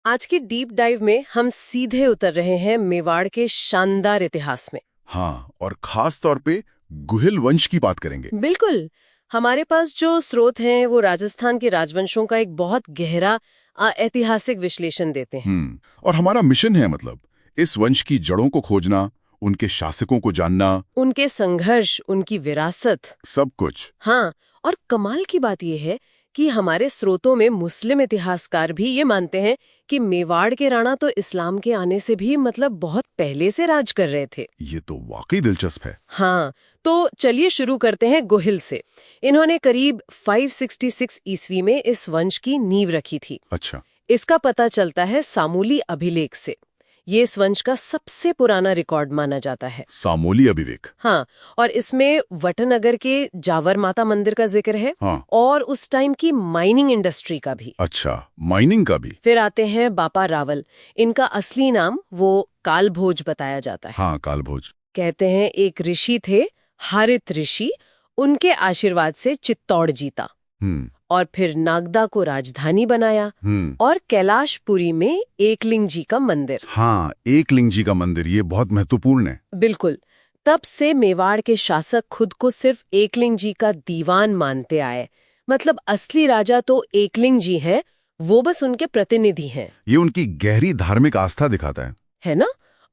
आज की deep dive में हम सीधे उतर रहे हैं मेवाड़ के शानदार इतिहास में। हाँ, और खास तौर पे गुहिल वंश की बात करेंगे। बिल्कुल। हमारे पास जो स्रोत हैं वो राजस्थान के राजवंशों का एक बहुत गहरा ऐतिहासिक विश्लेषण देते हैं। और हमारा मिशन है मतलब इस वंश की जड़ों को खोजना, उनके शासकों को जानना, उनके संघर्ष, उनकी विरासत, सब कुछ। हाँ। और कमाल की बात यह है कि हमारे स्रोतों में मुस्लिम इतिहासकार भी ये मानते हैं कि मेवाड़ के राणा तो इस्लाम के आने से भी मतलब बहुत पहले से राज कर रहे थे। ये तो वाकई दिलचस्प है। हाँ, तो चलिए शुरू करते हैं गोहिल से। इन्होंने करीब 566 ईस्वी में इस वंश की नींव रखी थी। अच्छा। इसका पता चलता है सामूली अभिलेख से। ये इस वंश का सबसे पुराना रिकॉर्ड माना जाता है। सामूली अभिलेख। हाँ, और इसमें वटनगर के जावर माता मंदिर का जिक्र है। हाँ। और उस टाइम की माइनिंग इंडस्ट्री का भी। अच्छा, माइनिंग का भी। फिर आते हैं बापा रावल। इनका असली नाम वो कालभोज बताया जाता है। हाँ, कालभोज। कहते हैं एक ऋषि थे, हरित ऋषि। उनके आशीर्वाद से चित्तौड़ जीता और फिर नागदा को राजधानी बनाया। और कैलाशपुरी में एकलिंग जी का मंदिर। हाँ, एकलिंग जी का मंदिर, ये बहुत महत्वपूर्ण है। बिल्कुल। तब से मेवाड़ के शासक खुद को सिर्फ एकलिंग जी का दीवान मानते आए। मतलब असली राजा तो एकलिंग जी हैं, वो बस उनके प्रतिनिधि हैं। ये उनकी गहरी धार्मिक आस्था दिखाता है ना?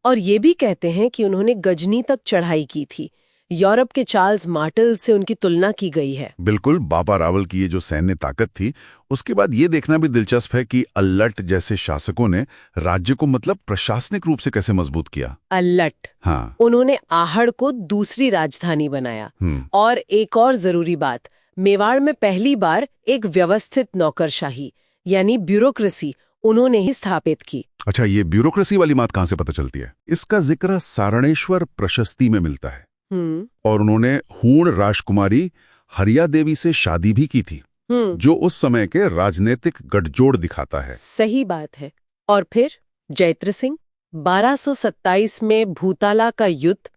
और ये भी कहते हैं कि उन्होंने गजनी तक चढ़ाई की थी। यूरोप के चार्ल्स मार्टेल से उनकी तुलना की गई है। बिल्कुल। बाबा रावल की ये जो सैन्य ताकत थी, उसके बाद ये देखना भी दिलचस्प है कि अल्लट जैसे शासकों ने राज्य को मतलब प्रशासनिक रूप से कैसे मजबूत किया। अल्लट, हाँ, उन्होंने आहड़ को दूसरी राजधानी बनाया। और एक और जरूरी बात, मेवाड़ में पहली बार एक व्यवस्थित नौकरशाही यानी ब्यूरोक्रेसी उन्होंने ही स्थापित की। अच्छा, ये ब्यूरोक्रेसी वाली बात कहाँ से पता चलती है? इसका जिक्र सारणेश्वर प्रशस्ति में मिलता है। और उन्होंने हूण राजकुमारी हरिया देवी से शादी भी की थी, जो उस समय के राजनीतिक गठजोड़ दिखाता है। सही बात है। और फिर जैत्र सिंह 1227 में भूताला का युद्ध,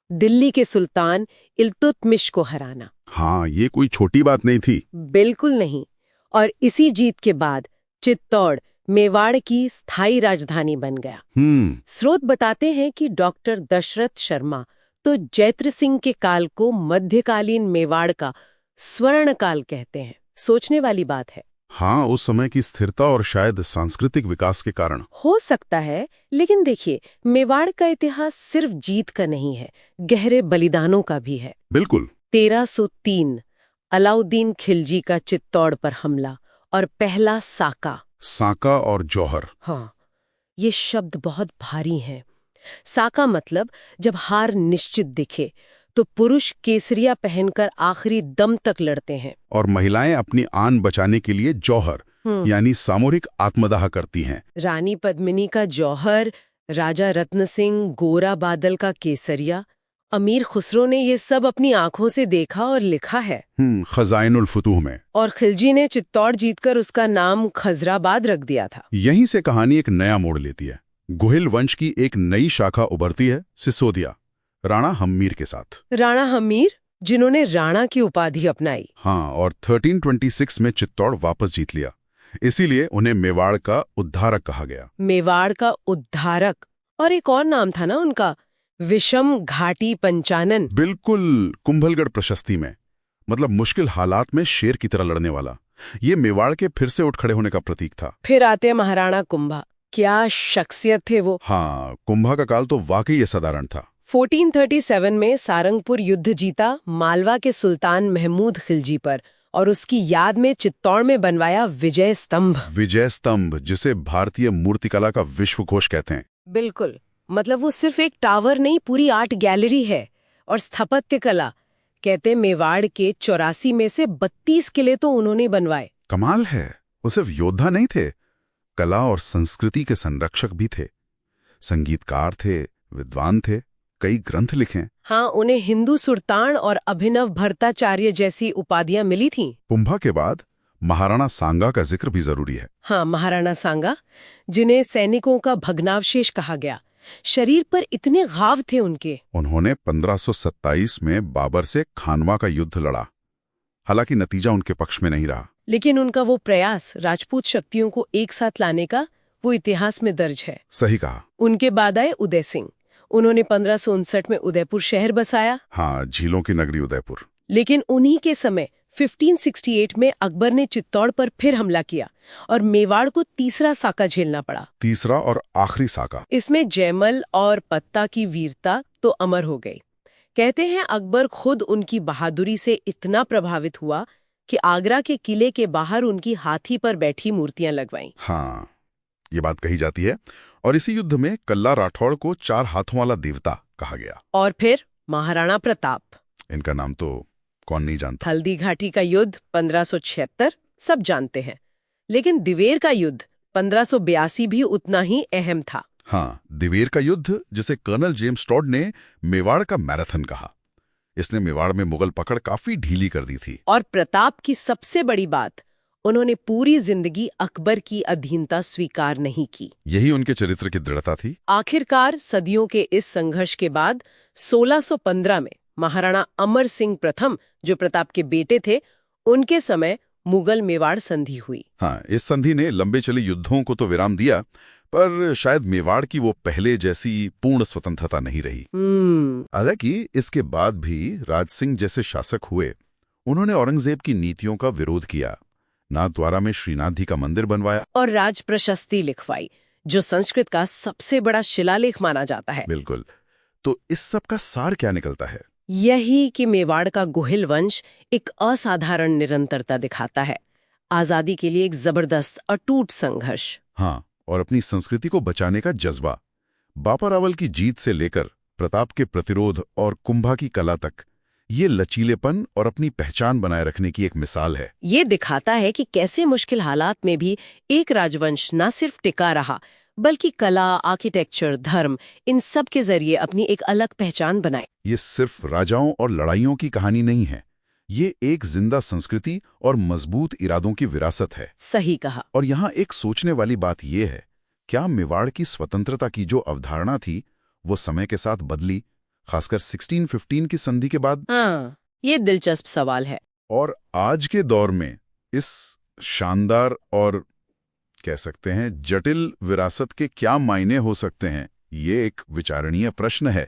दिल्ली के सुल्तान इल्तुतमिश को हराना। हाँ, ये कोई छोटी बात नहीं थी। बिल्कुल नहीं। और इसी जीत के बाद चित्तौड़ मेवाड़ की स्थायी राजधानी बन गया। स्रोत बताते हैं कि डॉक्टर दशरथ शर्मा तो जैत्र सिंह के काल को मध्यकालीन मेवाड़ का स्वर्ण काल कहते हैं। सोचने वाली बात है। हाँ, उस समय की स्थिरता और शायद सांस्कृतिक विकास के कारण हो सकता है। लेकिन देखिए, मेवाड़ का इतिहास सिर्फ जीत का नहीं है, गहरे बलिदानों का भी है। बिल्कुल। 1303 अलाउद्दीन खिलजी का चित्तौड़ पर हमला और पहला साका और जौहर। हाँ, ये शब्द बहुत भारी हैं। साका मतलब जब हार निश्चित दिखे तो पुरुष केसरिया पहनकर आखिरी दम तक लड़ते हैं। और महिलाएं अपनी आन बचाने के लिए जौहर यानी सामूहिक आत्मदाह करती हैं। रानी पद्मिनी का जौहर, राजा रत्न सिंह गोरा बादल का केसरिया। अमीर खुसरो ने ये सब अपनी आंखों से देखा और लिखा है खजाइनुल फुतूह में। और खिलजी ने चित्तौड़ जीतकर उसका नाम खजराबाद रख दिया था। यहीं से कहानी एक नया मोड़ लेती है। गुहिल वंश की एक नई शाखा उभरती है, सिसोदिया, राणा हम्मीर के साथ। राणा हम्मीर, जिन्होंने राणा की उपाधि अपनाई। हाँ, और 1326 में चित्तौड़ वापस जीत लिया। इसीलिए उन्हें मेवाड़ का उद्धारक कहा गया। मेवाड़ का उद्धारक। और एक और नाम था ना उनका, विषम घाटी पंचानन। बिल्कुल, कुंभलगढ़ प्रशस्ति में, मतलब मुश्किल हालात में शेर की तरह लड़ने वाला। ये मेवाड़ के फिर से उठ खड़े होने का प्रतीक था। फिर आते महाराणा कुंभा। क्या शख्सियत थे वो। हाँ, कुंभा का काल तो वाकई असाधारण था। 1437 में सारंगपुर युद्ध जीता मालवा के सुल्तान महमूद खिलजी पर, और उसकी याद में चित्तौड़ में बनवाया विजय स्तंभ। विजय स्तंभ, जिसे भारतीय मूर्तिकला का विश्वकोश कहते हैं। बिल्कुल। मतलब वो सिर्फ एक टावर नहीं, पूरी आर्ट गैलरी है। और स्थापत्य कला, कहते मेवाड़ के 84 में से 32 किले तो उन्होंने बनवाए। कमाल है। वो सिर्फ योद्धा नहीं थे, कला और संस्कृति के संरक्षक भी थे। संगीतकार थे, विद्वान थे, कई ग्रंथ लिखे। हाँ, उन्हें हिंदू सुरतान और अभिनव भट्टाचार्य जैसी उपाधियां मिली थीं। कुंभा के बाद महाराणा सांगा का जिक्र भी जरूरी है। हाँ, महाराणा सांगा, जिन्हें सैनिकों का भग्नावशेष कहा गया। शरीर पर इतने घाव थे उनके। उन्होंने 1527 में बाबर से खानवा का युद्ध लड़ा। हालांकि नतीजा उनके पक्ष में नहीं रहा। लेकिन उनका वो प्रयास राजपूत शक्तियों को एक साथ लाने का, वो इतिहास में दर्ज है। सही कहा। उनके बाद आए उदय सिंह। उन्होंने 1559 में उदयपुर शहर बसाया। हाँ, झीलों की नगरी उदयपुर। लेकिन उन्हीं के समय 1568 में अकबर ने चित्तौड़ पर फिर हमला किया और मेवाड़ को तीसरा साका झेलना पड़ा। तीसरा और आखिरी साका। इसमें जयमल और पत्ता की वीरता तो अमर हो गई। कहते हैं अकबर खुद उनकी बहादुरी से इतना प्रभावित हुआ कि आगरा के किले के बाहर उनकी हाथी पर बैठी मूर्तियां लगवाईं। हाँ, ये बात कही जाती है। और इसी युद्ध में कल्ला राठौड़ को 4 हाथों वाला देवता कहा गया। और फिर महाराणा प्रताप। इनका नाम तो कौन नहीं जानता। हल्दी घाटी का युद्ध 1576 सब जानते हैं, लेकिन दिवेर का युद्ध 1582 भी उतना ही अहम था। हाँ, दिवेर का युद्ध, जिसे कर्नल जेम्स टॉड ने मेवाड़ का मैराथन कहा। इसने मेवाड़ में मुगल पकड़ काफी ढीली कर दी थी। और प्रताप की सबसे बड़ी बात, उन्होंने पूरी जिंदगी अकबर की अधीनता स्वीकार नहीं की। यही उनके चरित्र की दृढ़ता थी। आखिरकार सदियों के इस संघर्ष के बाद 1615 में महाराणा अमर सिंह प्रथम, जो प्रताप के बेटे थे, उनके समय मुगल मेवाड़ संधि हुई। हाँ, इस संधि ने लंबे चले युद्धों को तो विराम दिया, पर शायद मेवाड़ की वो पहले जैसी पूर्ण स्वतंत्रता नहीं रही। हालांकि इसके बाद भी राज सिंह जैसे शासक हुए। उन्होंने औरंगजेब की नीतियों का विरोध किया, नाथद्वारा में श्रीनाथ जी का मंदिर बनवाया और राज प्रशस्ति लिखवाई, जो संस्कृत का सबसे बड़ा शिलालेख माना जाता है। बिल्कुल। तो इस सब का सार क्या निकलता है? यही कि मेवाड़ का गोहिल वंश एक असाधारण निरंतरता दिखाता है, आजादी के लिए एक जबरदस्त अटूट संघर्ष। हाँ, और अपनी संस्कृति को बचाने का जज्बा। बापा रावल की जीत से लेकर प्रताप के प्रतिरोध और कुंभा की कला तक, ये लचीलेपन और अपनी पहचान बनाए रखने की एक मिसाल है। ये दिखाता है कि कैसे मुश्किल हालात में भी एक राजवंश न सिर्फ टिका रहा, बल्कि कला, आर्किटेक्चर, धर्म, इन सब के जरिए अपनी एक अलग पहचान बनाए। ये सिर्फ राजाओं और लड़ाइयों की कहानी नहीं है, ये एक जिंदा संस्कृति और मजबूत इरादों की विरासत है। सही कहा। और यहाँ एक सोचने वाली बात यह है, क्या मेवाड़ की स्वतंत्रता की जो अवधारणा थी वो समय के साथ बदली, खासकर 1615 की संधि के बाद? हाँ, ये दिलचस्प सवाल है। और आज के दौर में इस शानदार और कह सकते हैं जटिल विरासत के क्या मायने हो सकते हैं, ये एक विचारणीय प्रश्न है।